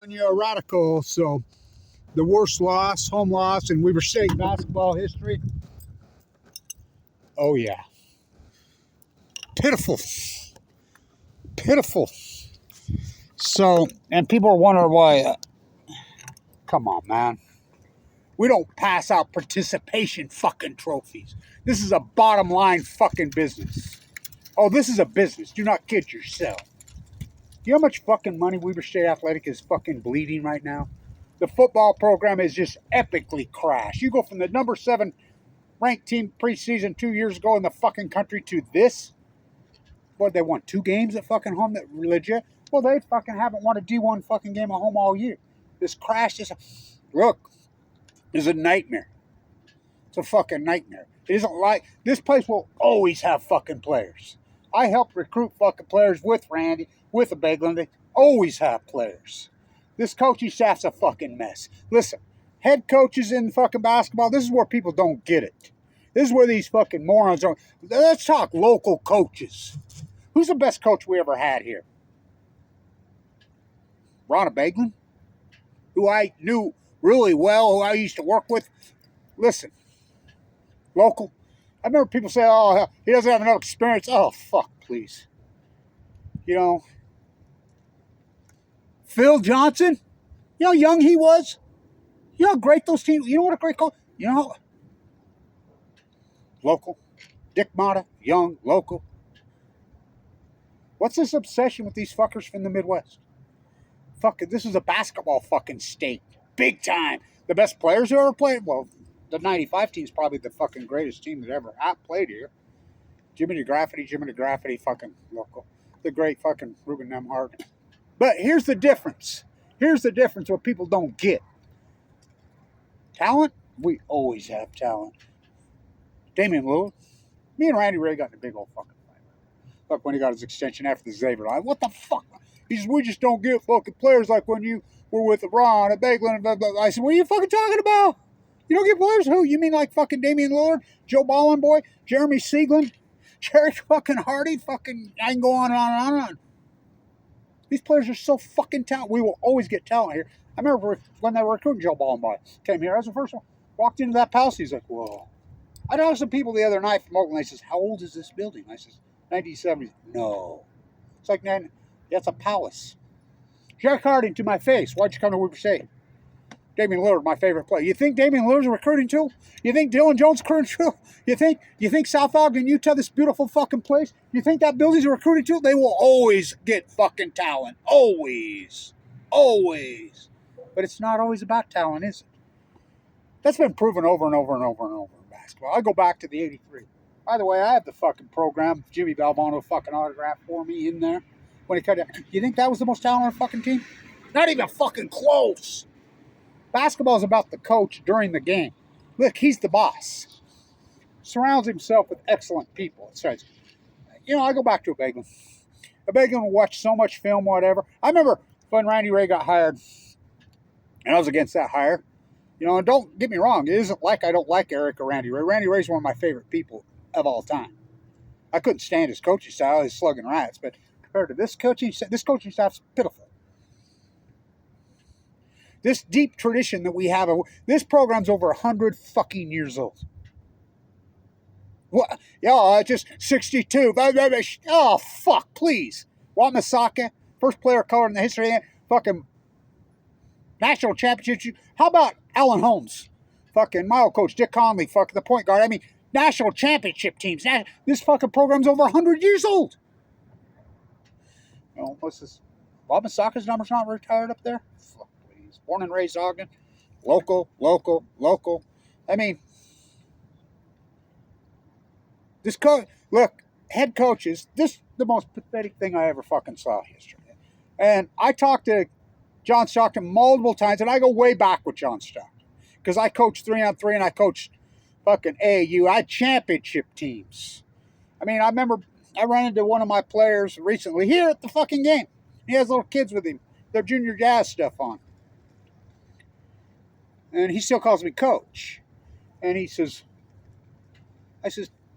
You're a radical, so the worst loss, home loss in Weber State basketball history. Oh yeah, pitiful, pitiful. So, and people are wondering why. Come on, man. We don't pass out participation fucking trophies. This is a bottom line fucking business. Oh, this is a business. Do not kid yourself. You know how much fucking money Weber State Athletic is fucking bleeding right now? The football program is just epically crashed. You go from the number 7 ranked team preseason 2 years ago in the fucking country to this. What, they won 2 games at fucking home that were legit? Well, they fucking haven't won a D1 fucking game at home all year. This crash is look, is a nightmare. It's a fucking nightmare. It isn't like this place will always have fucking players. I helped recruit fucking players with Randy, with a Baglin. They always have players. This coaching staff's a fucking mess. Listen, head coaches in fucking basketball, this is where people don't get it. This is where these fucking morons are. Let's talk local coaches. Who's the best coach we ever had here? Ronna Baglin, who I knew really well, who I used to work with. Listen, local. I remember people say, oh, he doesn't have enough experience. Oh, fuck, please. You know, Phil Johnson, you know how young he was? You know how great those teams, you know what a great coach, you know, local. Dick Motta, young, local. What's this obsession with these fuckers from the Midwest? Fuck it, this is a basketball fucking state. Big time. The best players who ever played, well, the 95 team is probably the fucking greatest team that ever played here. Jimmy DeGraffity, fucking local. The great fucking Ruben Nemhart. But here's the difference. Here's the difference what people don't get. Talent? We always have talent. Damian Lillard. Me and Randy Ray got in a big old fucking fight. Look, when he got his extension after the Xavier line. What the fuck? He says, we just don't get fucking players like when you were with Ron and Baglin and blah, blah, blah. I said, what are you fucking talking about? You don't get players? Who? You mean like fucking Damian Lillard, Joe Ballenboy, Jeremy Sieglin, Jerry fucking Hardy, fucking, I can go on and on and on and on. These players are so fucking talented. We will always get talent here. I remember when they were recruiting Joe Ballenboy. Came here. I was the first one. Walked into that palace. He's like, whoa. I know some people the other night from Oakland. They says, how old is this building? I says, 1970s. No. It's like, man, that's a palace. Jack Harding to my face. Why'd you come to Weber State? Damian Lillard, my favorite player. You think Damian Lillard's a recruiting tool? You think Dylan Jones recruiting tool? You think South Ogden, Utah, this beautiful fucking place? You think that building's a recruiting tool? They will always get fucking talent. Always. Always. But it's not always about talent, is it? That's been proven over and over and over and over in basketball. I go back to the 83. By the way, I have the fucking program. Jimmy Valvano fucking autographed for me in there. When he cut down. You think that was the most talented fucking team? Not even fucking close. Basketball is about the coach during the game. Look, he's the boss. Surrounds himself with excellent people. It says, you know, I go back to a Baglin. A Baglin will watch so much film, whatever. I remember when Randy Ray got hired, and I was against that hire. You know, and don't get me wrong, it isn't like I don't like Eric or Randy Ray. Randy Ray's one of my favorite people of all time. I couldn't stand his coaching style, his slugging rats, but compared to this coaching staff's pitiful. This deep tradition that we have, this program's over 100 fucking years old. What? Yeah, just 62. Oh, fuck, please. Walt Masaka, first player of color in the history of fucking national championship. How about Alan Holmes? Fucking my old coach, Dick Conley, fucking the point guard. I mean, national championship teams. This fucking program's over 100 years old. You know, what's this? Walt Masaka's number's not retired up there? Fuck. Born and raised Ogden. Local. I mean, look, head coaches, this is the most pathetic thing I ever fucking saw in history. And I talked to John Stockton multiple times, and I go way back with John Stockton. Because I coached 3-on-3 and I coached fucking AAU. I had championship teams. I mean, I remember I ran into one of my players recently here at the fucking game. He has little kids with him. Their junior jazz stuff on. And he still calls me coach. And he says,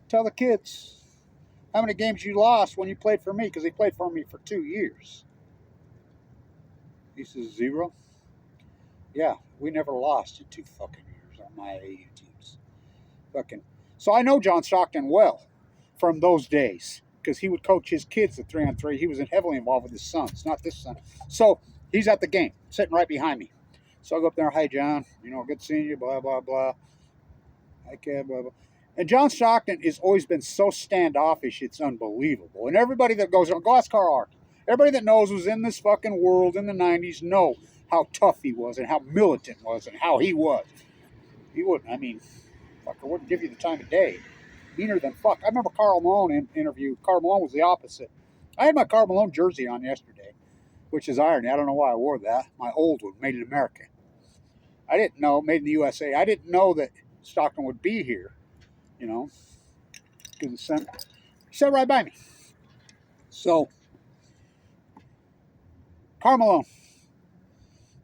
tell the kids how many games you lost when you played for me, because he played for me for 2 years. He says 0. Yeah, we never lost in 2 fucking years on my AU teams. Fucking. So I know John Stockton well from those days because he would coach his kids at 3-on-3. He was heavily involved with his sons, not this son. So he's at the game, sitting right behind me. So I go up there, hi John, good seeing you, blah blah blah. Okay, blah blah. And John Stockton has always been so standoffish, it's unbelievable. And everybody that goes ask Carl Ark, everybody that knows was in this fucking world in the 90s know how tough he was and how militant was and how he was. He wouldn't, fucker wouldn't give you the time of day. Meaner than fuck. I remember Karl Malone interview. Karl Malone was the opposite. I had my Karl Malone jersey on yesterday, which is irony. I don't know why I wore that. My old one, made in America. I didn't know, made in the USA. I didn't know that Stockton would be here, because he sat right by me. So, Karl Malone,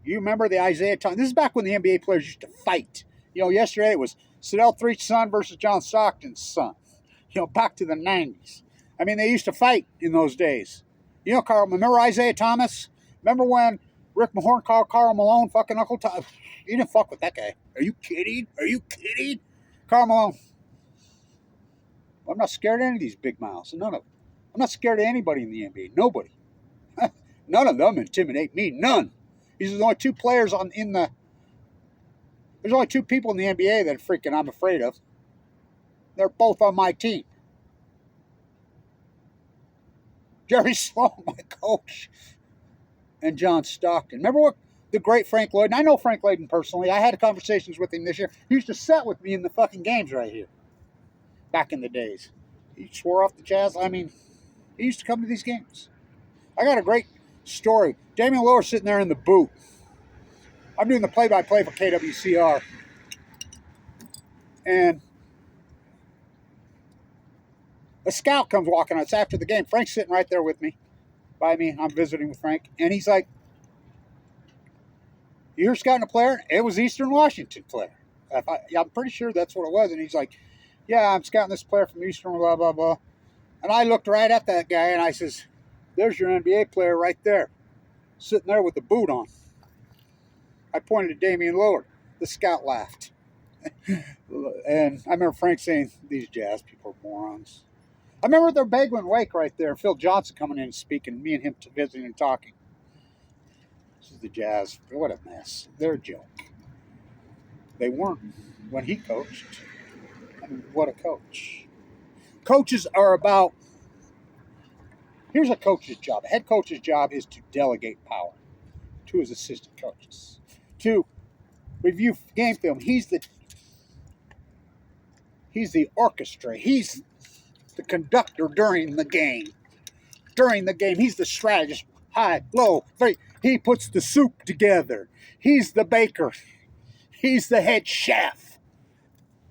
you remember the Isaiah Thomas? This is back when the NBA players used to fight. Yesterday it was Sedell Threatt's son versus John Stockton's son. Back to the 90s. They used to fight in those days. Remember Isaiah Thomas? Remember when Rick Mahorn called Karl Malone fucking Uncle Tom? You didn't fuck with that guy. Are you kidding? Karl Malone. I'm not scared of any of these big mouths. None of them. I'm not scared of anybody in the NBA. Nobody. None of them intimidate me. None. These are the only 2 players there's only 2 people in the NBA that freaking I'm afraid of. They're both on my team. Jerry Sloan, my coach, and John Stockton. Remember what the great Frank Lloyd, and I know Frank Lloyd personally. I had conversations with him this year. He used to sit with me in the fucking games right here. Back in the days. He swore off the Jazz. He used to come to these games. I got a great story. Damian Lillard sitting there in the booth. I'm doing the play-by-play for KWCR. And a scout comes walking out. It's after the game. Frank's sitting right there with me, by me. I'm visiting with Frank. And he's like, you're scouting a player? It was Eastern Washington player. I'm pretty sure that's what it was. And he's like, yeah, I'm scouting this player from Eastern, blah, blah, blah. And I looked right at that guy and I says, there's your NBA player right there, sitting there with the boot on. I pointed at Damian Lillard. The scout laughed. And I remember Frank saying, these Jazz people are morons. I remember their Bagwin Wake right there. Phil Johnson coming in and speaking. Me and him visiting and talking. This is the Jazz. What a mess. They're a joke. They weren't when he coached. What a coach. Coaches are about... Here's a coach's job. A head coach's job is to delegate power to his assistant coaches. To review game film. He's the orchestra. He's the conductor during the game. He's the strategist. High, low, he puts the soup together. He's the baker. He's the head chef.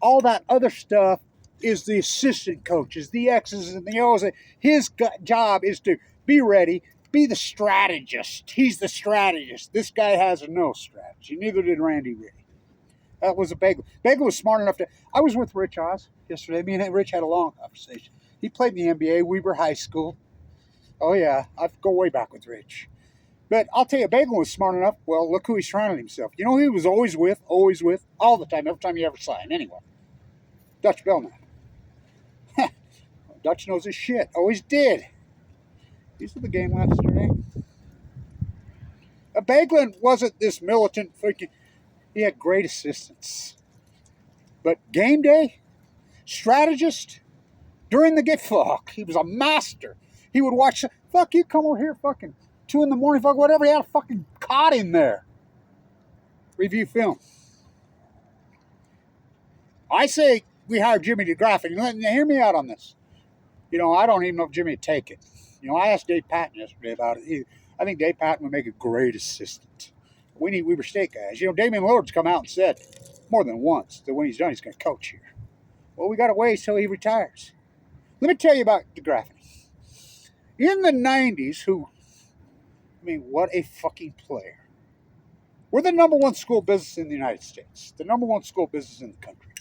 All that other stuff is the assistant coaches, the X's and the O's. His job is to be ready, be the strategist. He's the strategist. This guy has no strategy. Neither did Randy Reedy. That was a Bagel. Bagel was smart enough to... I was with Rich Oz yesterday. Me and Rich had a long conversation. He played in the NBA, Weber High School. Oh, yeah. I go way back with Rich. But I'll tell you, Bagel was smart enough. Well, look who he's surrounded himself. Who he was always with, all the time, every time he ever saw him, anyway. Dutch Belknap. Dutch knows his shit. Always did. He's at the game yesterday. Bagelin wasn't this militant freaking... He had great assistants. But game day, strategist, during the game, fuck, he was a master. He would watch, fuck, you come over here fucking 2 in the morning, fuck, whatever, he had a fucking cot in there. Review film. I say we hired Jimmy DeGraff, and hear me out on this. I don't even know if Jimmy would take it. I asked Dave Patton yesterday about it. I think Dave Patton would make a great assistant. We need Weber State guys. Damian Lillard's come out and said more than once that when he's done, he's going to coach here. Well, we got to wait till he retires. Let me tell you about DeGraff. In the 90s, what a fucking player. We're the number 1 school business in the United States. The number 1 school business in the country.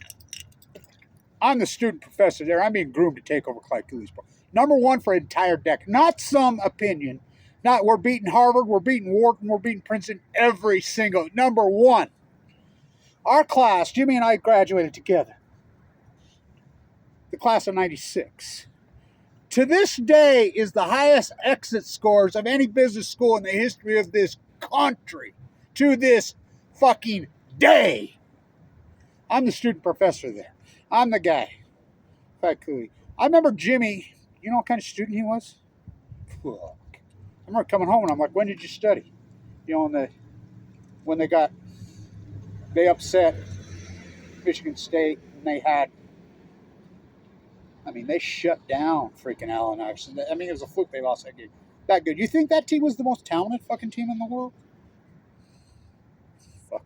I'm the student professor there. I'm being groomed to take over Clyde Cooley's part. Number 1 for an entire decade. Not some opinion. Not we're beating Harvard, we're beating Wharton, we're beating Princeton, every single number one. Our class, Jimmy and I graduated together. The class of 96. To this day is the highest exit scores of any business school in the history of this country. To this fucking day. I'm the student professor there. I'm the guy. I remember Jimmy, you know what kind of student he was? Fuck. I remember coming home and I'm like, when did you study? You know, when they upset Michigan State and they shut down freaking Allen Iverson. I mean, it was a fluke they lost that game. That good. You think that team was the most talented fucking team in the world? Fuck.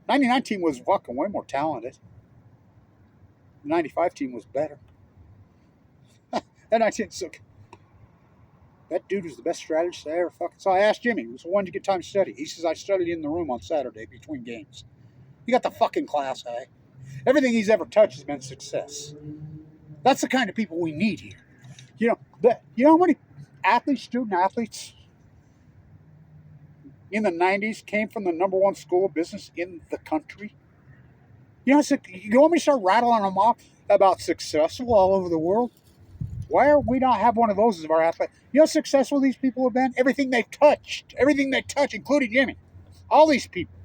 99 team was fucking way more talented. The 95 team was better. That 19 so that dude was the best strategist I ever fucking saw. I asked Jimmy, so when did you get time to study? He says, I studied in the room on Saturday between games. He got the fucking class high. Everything he's ever touched has been success. That's the kind of people we need here. You know how many student athletes in the 90s came from the number one school of business in the country? You want me to start rattling them off about successful all over the world? Why are we not have one of those as our athlete? You know how successful these people have been? Everything they touch, including Jimmy. All these people.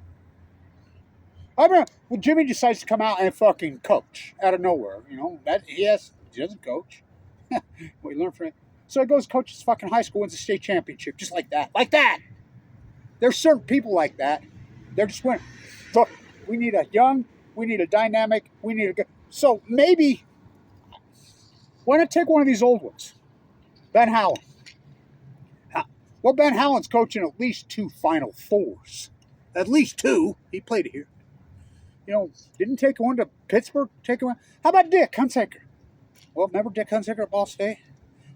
I remember when Jimmy decides to come out and fucking coach out of nowhere. You know, he doesn't coach. We learn from it. So he goes coaches fucking high school, wins a state championship, just like that. Like that. There's certain people like that. They're just winning. Look, we need a dynamic, so maybe, why not take one of these old ones? Ben Howland. Well, Ben Howland's coaching at least 2 Final Fours. At least 2. He played here. You know, didn't take one to Pittsburgh. How about Dick Hunsaker? Well, remember Dick Hunsaker at Ball State?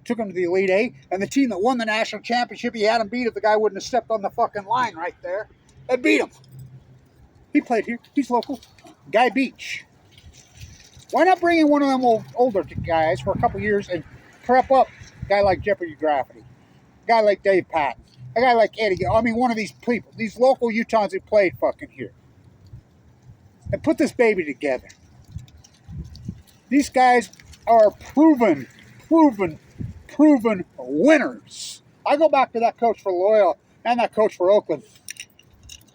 Took him to the Elite Eight, and the team that won the national championship, he had him beat if the guy wouldn't have stepped on the fucking line right there. That beat him. He played here. He's local. Guy Beach. Why not bring in one of them older guys for a couple years and prep up a guy like Jeopardy Graffiti, a guy like Dave Patton, a guy like Eddie? I mean, one of these people, these local Utahns who played fucking here. And put this baby together. These guys are proven winners. I go back to that coach for Loyola and that coach for Oakland.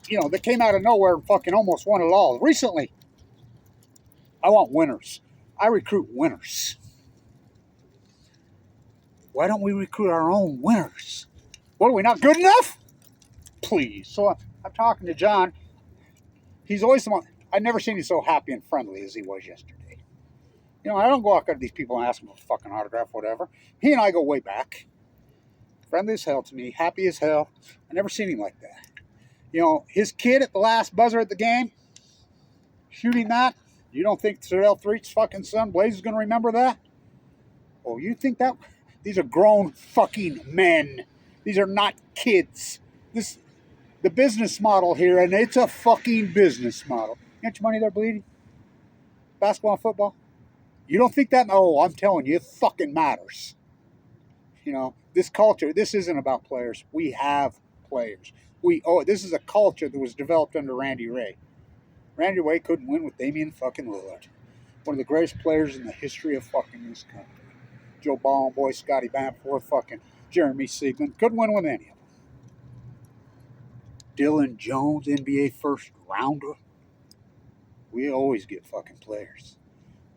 You know, they came out of nowhere and fucking almost won it all. Recently, I want winners. I recruit winners. Why don't we recruit our own winners? What, are we not good enough? Please. So I'm talking to John. He's always the one. I've never seen him so happy and friendly as he was yesterday. You know, I don't go out to these people and ask them for a fucking autograph, whatever. He and I go way back. Friendly as hell to me, happy as hell. I've never seen him like that. You know, his kid at the last buzzer at the game, shooting that, you don't think Terrell Threet's fucking son, Blaze, is going to remember that? Oh, you think that? These are grown fucking men. These are not kids. The business model here, and it's a fucking business model. You got your money there bleeding? Basketball and football? You don't think that? Oh, I'm telling you, it fucking matters. You know, this culture, this isn't about players. We have players. This is a culture that was developed under Randy Ray. Randy Ray couldn't win with Damian fucking Lillard. One of the greatest players in the history of fucking this country. Joe Ballboy, Scotty Bamforth, fucking Jeremy Siegman. Couldn't win with any of them. Dylan Jones, NBA first rounder. We always get fucking players.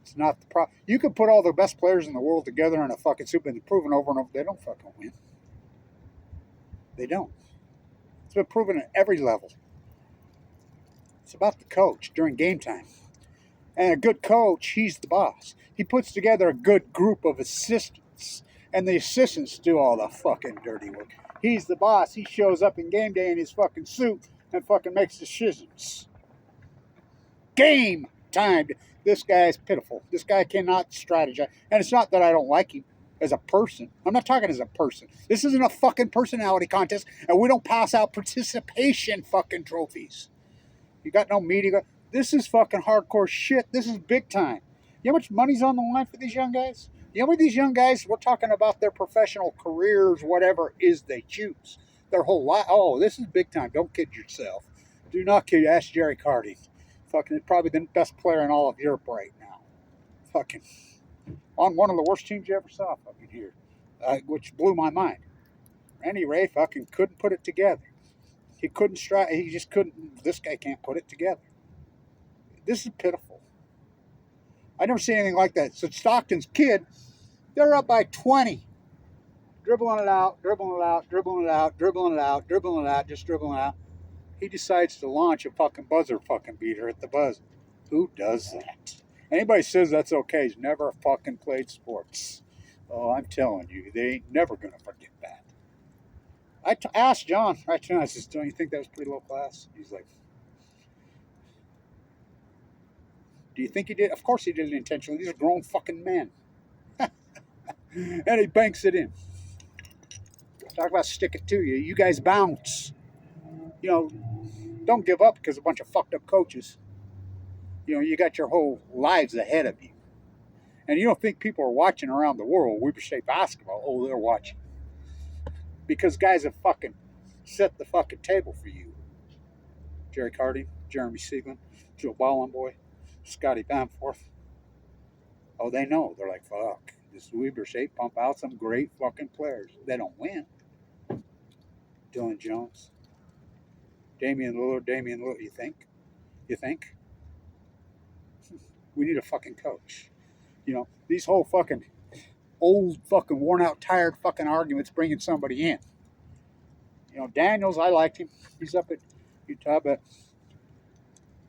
It's not the problem. You could put all the best players in the world together in a fucking soup and proven over and over. They don't fucking win. They don't. It's been proven at every level. It's about the coach during game time. And a good coach, he's the boss. He puts together a good group of assistants. And the assistants do all the fucking dirty work. He's the boss. He shows up in game day in his fucking suit and fucking makes decisions. Game time. This guy is pitiful. This guy cannot strategize. And it's not that I don't like him as a person. I'm not talking as a person. This isn't a fucking personality contest, and we don't pass out participation fucking trophies. You got no media. This is fucking hardcore shit. This is big time. You know how much money's on the line for these young guys? You know, with these young guys, we're talking about their professional careers, whatever is they choose. Their whole life. Oh, this is big time. Don't kid yourself. Do not kid. Ask Jerry Carty. Fucking probably the best player in all of Europe right now. Fucking on one of the worst teams you ever saw. Fucking here, which blew my mind. Randy Ray fucking couldn't put it together. He couldn't strike. He just couldn't. This guy can't put it together. This is pitiful. I never seen anything like that. So Stockton's kid, they're up by 20. Dribbling it out, dribbling it out, dribbling it out, dribbling it out, dribbling it out, just dribbling it out. He decides to launch a fucking buzzer fucking beater at the buzzer. Who does that? Anybody says that's okay has never fucking played sports. Oh, I'm telling you, they ain't never going to forget that. I asked John, I said, don't you think that was pretty low class? He's like, do you think he did? Of course he did it intentionally. These are grown fucking men. And he banks it in. Talk about stick it to you. You guys bounce. You know, don't give up because a bunch of fucked up coaches. You know, you got your whole lives ahead of you. And you don't think people are watching around the world Weber State basketball. Oh, they're watching. Because guys have fucking set the fucking table for you. Jerry Carty, Jeremy Sieglin, Joe Ballenboy, Scotty Bamforth. Oh, they know. They're like, fuck. This Weber State pump out some great fucking players. They don't win. Dylan Jones. Damian Lillard, you think? You think? We need a fucking coach. You know, these whole fucking old fucking worn out, tired fucking arguments bringing somebody in. You know, Daniels, I liked him. He's up at Utah, but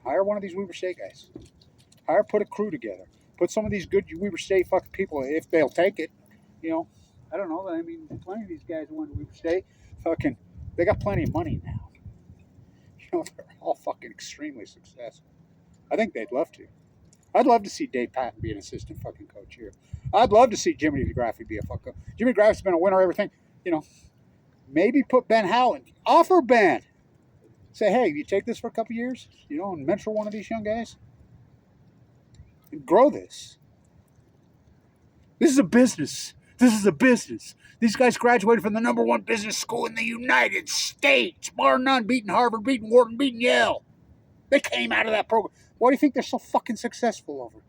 hire one of these Weber State guys. Put a crew together. Put some of these good Weber State fucking people, if they'll take it. You know, I don't know. I mean, plenty of these guys went to Weber State. Fucking, they got plenty of money now. You know, they're all fucking extremely successful. I think they'd love to. I'd love to see Dave Patton be an assistant fucking coach here. I'd love to see Jimmy DeGraffi be a fucking coach. Jimmy DeGraffi's been a winner, everything. You know, maybe put Ben Howland. Offer Ben. Say, hey, you take this for a couple years, you know, and mentor one of these young guys. And grow this. This is a business. This is a business. These guys graduated from the #1 business school in the United States. Bar none, beating Harvard, beating Wharton, beating Yale. They came out of that program. Why do you think they're so fucking successful over?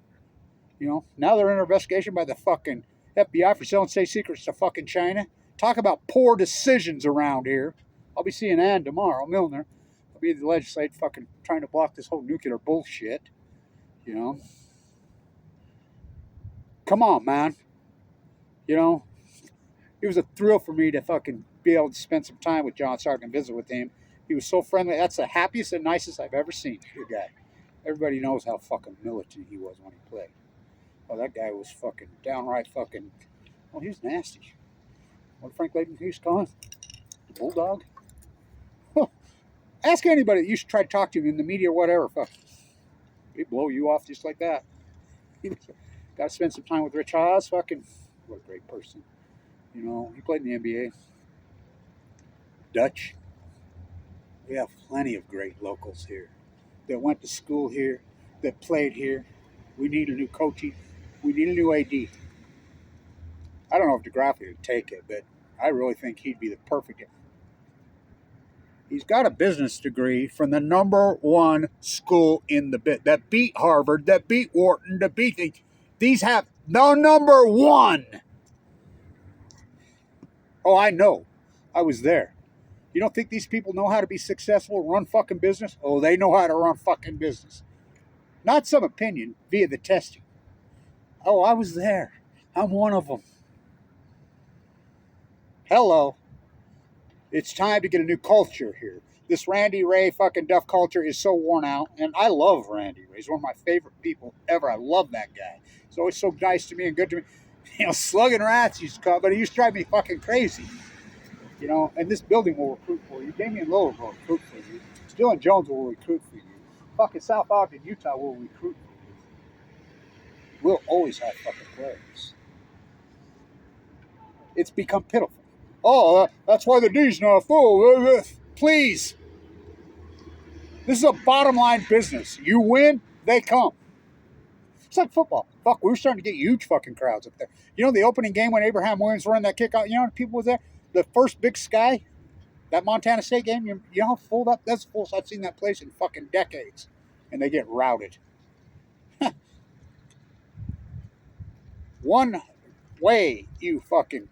You know, now they're under investigation by the fucking FBI for selling state secrets to fucking China. Talk about poor decisions around here. I'll be seeing Ann tomorrow, Milner. I'll be at the legislature fucking trying to block this whole nuclear bullshit. You know. Come on, man. You know, it was a thrill for me to fucking be able to spend some time with John Sark and visit with him. He was so friendly. That's the happiest and nicest I've ever seen. Good guy. Everybody knows how fucking militant he was when he played. Oh, that guy was fucking downright fucking. Well, he was nasty. What Frank Layden Hughes call him? The Bulldog? Ask anybody that you should try to talk to him in the media or whatever. Fuck. He'd blow you off just like that. Got to spend some time with Rich Haas. Fucking, what a great person. You know, he played in the NBA. Dutch. We have plenty of great locals here that went to school here, that played here. We need a new coaching. We need a new AD. I don't know if DeGraffi would take it, but I really think he'd be the perfect. He's got a business degree from the #1 school in the bit that beat Harvard, that beat Wharton, that beat these have the #1. Oh, I know. I was there. You don't think these people know how to be successful, run fucking business? Oh, they know how to run fucking business. Not some opinion via the testing. Oh, I was there. I'm one of them. Hello. It's time to get a new culture here. This Randy Ray fucking Duff culture is so worn out, and I love Randy Ray. He's one of my favorite people ever. I love that guy. He's always so nice to me and good to me. You know, slugging rats used to call, but he used to drive me fucking crazy. You know, and this building will recruit for you. Damian Lillard will recruit for you. Dylan Jones will recruit for you. Fucking South Ogden, Utah will recruit for you. We'll always have fucking players. It's become pitiful. Oh, that's why the D's not full. Please. This is a bottom line business. You win, they come. It's like football. Fuck, we were starting to get huge fucking crowds up there. You know, the opening game when Abraham Williams ran that kick out, you know how many people was there? The first Big Sky, that Montana State game, you know how full up? That's full. I've seen that place in fucking decades. And they get routed. One way you fucking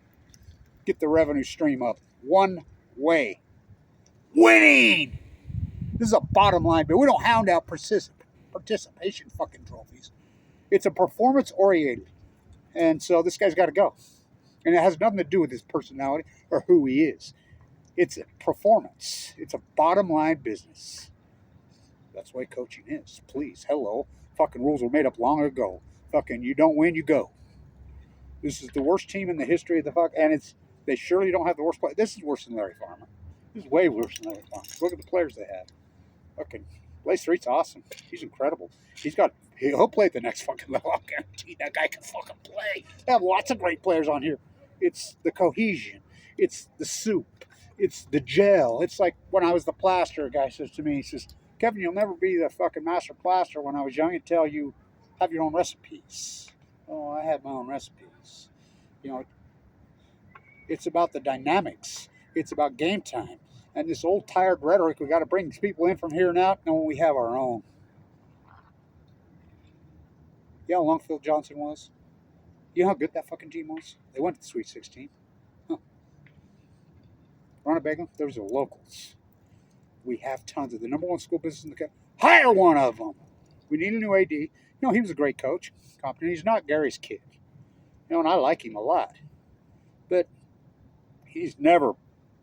get the revenue stream up. One way. Winning! This is a bottom line, but we don't hound out participation fucking trophies. It's a performance oriented. And so this guy's got to go. And it has nothing to do with his personality or who he is. It's a performance. It's a bottom line business. That's the way coaching is. Please, hello. Fucking rules were made up long ago. Fucking you don't win, you go. This is the worst team in the history of the fuck, and they surely don't have the worst play. This is worse than Larry Farmer. This is way worse than Larry Farmer. Look at the players they have. Fucking Blaze Street's awesome. He's incredible. He'll play at the next fucking level. I guarantee that guy can fucking play. They have lots of great players on here. It's the cohesion. It's the soup. It's the gel. It's like when I was the plaster, a guy says to me, he says, Kevin, you'll never be the fucking master plaster when I was young until you have your own recipes. Oh, I have my own recipes. You know, it's about the dynamics. It's about game time. And this old tired rhetoric, we got to bring these people in from here and out, and when we have our own. You know how long Phil Johnson was? You know how good that fucking team was? They went to the Sweet 16. Huh. Ronald Begum, there was the locals. We have tons of the number one school business in the country. Hire one of them. We need a new AD. You know, he was a great coach. Competent. He's not Gary's kid. You know, and I like him a lot. But he's never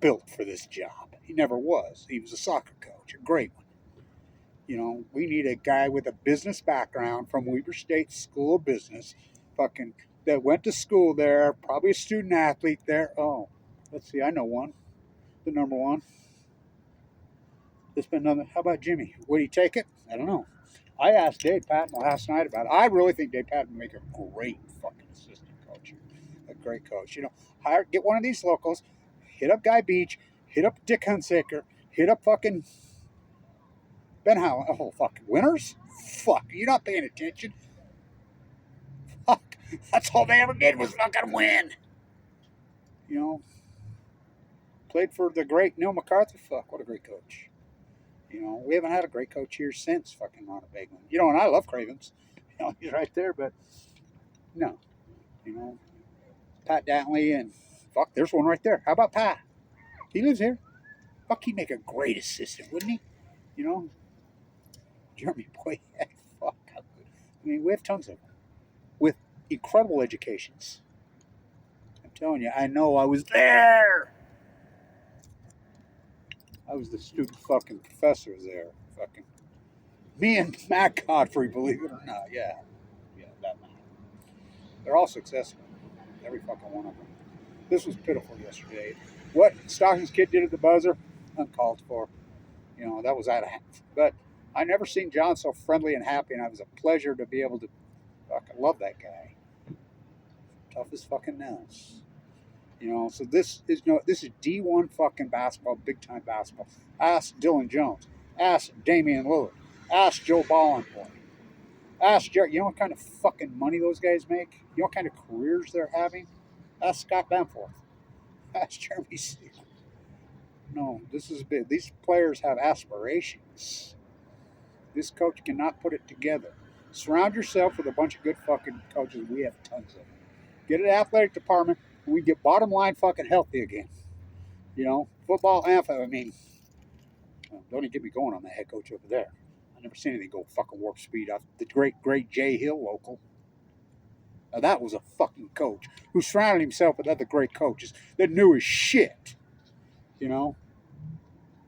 built for this job. He never was. He was a soccer coach, a great one. You know, we need a guy with a business background from Weber State School of Business, fucking, that went to school there, probably a student athlete there. Oh, let's see, I know one. The number one. There's been another. How about Jimmy? Would he take it? I don't know. I asked Dave Patton last night about it. I really think Dave Patton would make a great fucking assistant coach. A great coach. You know, get one of these locals, hit up Guy Beach, hit up Dick Hunsaker, hit up fucking Ben Howland. Oh, fucking winners? Fuck, you're not paying attention. Fuck, that's all they ever did was fucking win. You know, played for the great Neil McCarthy. Fuck, what a great coach. You know, we haven't had a great coach here since fucking Ronald Begum. You know, and I love Cravens. You know, he's right there, but no. You know, Pat Dantley and fuck, there's one right there. How about Pat? He lives here. Fuck, he'd make a great assistant, wouldn't he? You know, Jeremy Boyd. Fuck, how good. I mean, we have tons of them with incredible educations. I'm telling you, I know I was there. I was the student fucking professor there. Fucking me and Matt Godfrey, believe it or not. Yeah, that man. They're all successful. Every fucking one of them. This was pitiful yesterday. What Stockton's kid did at the buzzer, uncalled for. You know, that was out of hand. But I never seen John so friendly and happy, and it was a pleasure to be able to fucking love that guy. Tough as fucking nails. You know, so this is D1 fucking basketball, big time basketball. Ask Dylan Jones. Ask Damian Lillard. Ask Joe Ballenboy. Ask Jerry. You know what kind of fucking money those guys make? You know what kind of careers they're having? Ask Scott Bamforth. Ask Jeremy Siegel. No, this is big. These players have aspirations. This coach cannot put it together. Surround yourself with a bunch of good fucking coaches. We have tons of them. Get an athletic department. We get bottom line fucking healthy again. You know, football and I mean, don't even get me going on the head coach over there. I never seen anything go fucking warp speed off the great Jay Hill local. Now that was a fucking coach who surrounded himself with other great coaches that knew his shit. You know,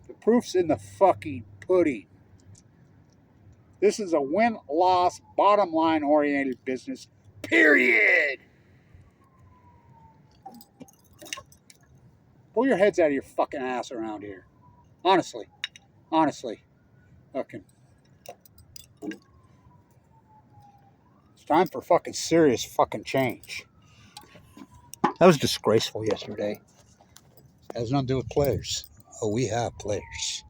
the proof's in the fucking pudding. This is a win-loss, bottom line oriented business. Period. Pull your heads out of your fucking ass around here. Honestly. Fucking. It's time for fucking serious fucking change. That was disgraceful yesterday. It has nothing to do with players. Oh, we have players.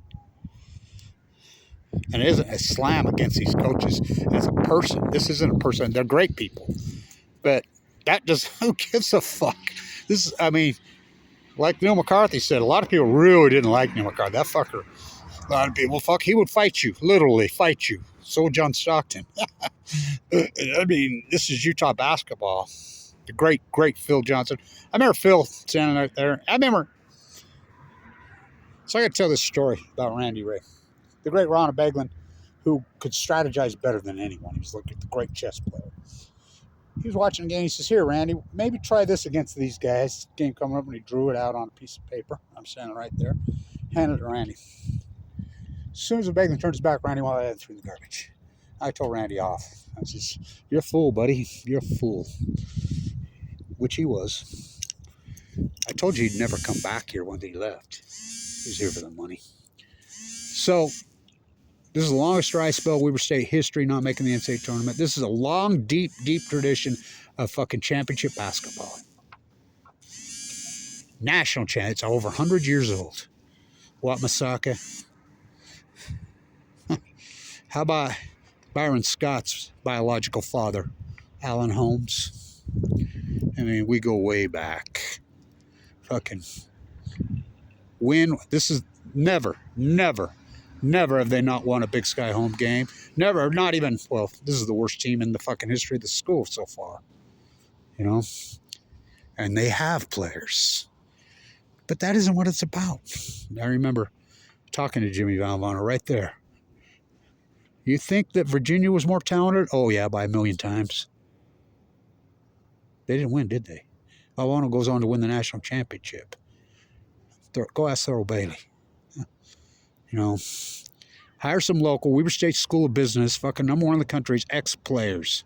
And it isn't a slam against these coaches as a person. This isn't a person. They're great people. But that just, who gives a fuck? This is, I mean, like Neil McCarthy said, a lot of people really didn't like Neil McCarthy. That fucker, a lot of people, fuck, he would fight you, literally fight you. So would John Stockton. I mean, this is Utah basketball. The great, great Phil Johnson. I remember Phil standing out there. So I got to tell this story about Randy Ray. The great Ronald Beglin, who could strategize better than anyone. He was like the great chess player. He was watching the game. He says, "Here, Randy, maybe try this against these guys." Game coming up, and he drew it out on a piece of paper. I'm standing right there. Handed it to Randy. As soon as the Beglin turns back, Randy wanted to throw in the garbage. I told Randy off. I says, "You're a fool, buddy. You're a fool." Which he was. I told you he'd never come back here when he left. He was here for the money. So, this is the longest dry spell Weber State history not making the NCAA tournament. This is a long, deep, deep tradition of fucking championship basketball. National champ. It's over 100 years old. Wat Masaka. How about Byron Scott's biological father, Alan Holmes? I mean, we go way back. Fucking win. This is never have they not won a Big Sky home game. Never, not even, well, this is the worst team in the fucking history of the school so far. You know? And they have players. But that isn't what it's about. I remember talking to Jimmy Valvano right there. You think that Virginia was more talented? Oh, yeah, by a million times. They didn't win, did they? Valvano goes on to win the national championship. Go ask Thurl Bailey. You know, hire some local Weber State School of Business, fucking #1 in the country's ex-players.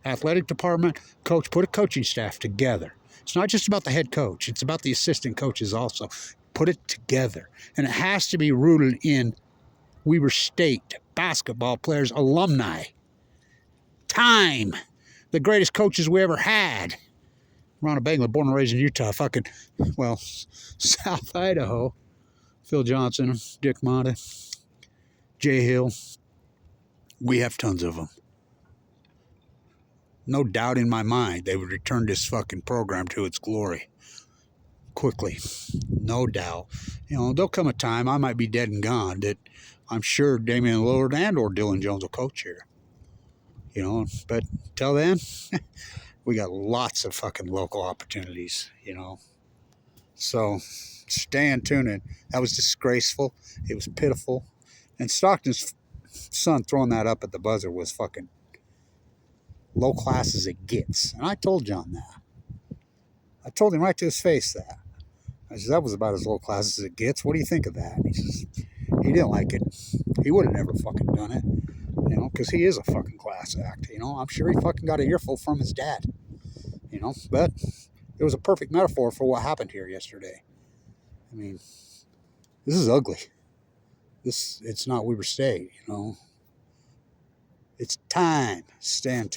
Athletic department, coach, put a coaching staff together. It's not just about the head coach. It's about the assistant coaches also. Put it together. And it has to be rooted in Weber State basketball players, alumni. Time. The greatest coaches we ever had. Ronald Beglin, born and raised in Utah, fucking, well, South Idaho. Phil Johnson, Dick Motta, Jay Hill. We have tons of them. No doubt in my mind they would return this fucking program to its glory quickly. No doubt. You know, there'll come a time I might be dead and gone that I'm sure Damian Lillard and or Dylan Jones will coach here. You know, but till then, we got lots of fucking local opportunities, you know. So stay in tune. That was disgraceful. It was pitiful. And Stockton's son throwing that up at the buzzer was fucking low class as it gets. And I told John that. I told him right to his face that. I said, that was about as low class as it gets. What do you think of that? And he says, he didn't like it. He would have never fucking done it. You know, because he is a fucking class act. You know, I'm sure he fucking got an earful from his dad. You know, but it was a perfect metaphor for what happened here yesterday. I mean, this is ugly. It's not Weber State, you know. It's time. Stand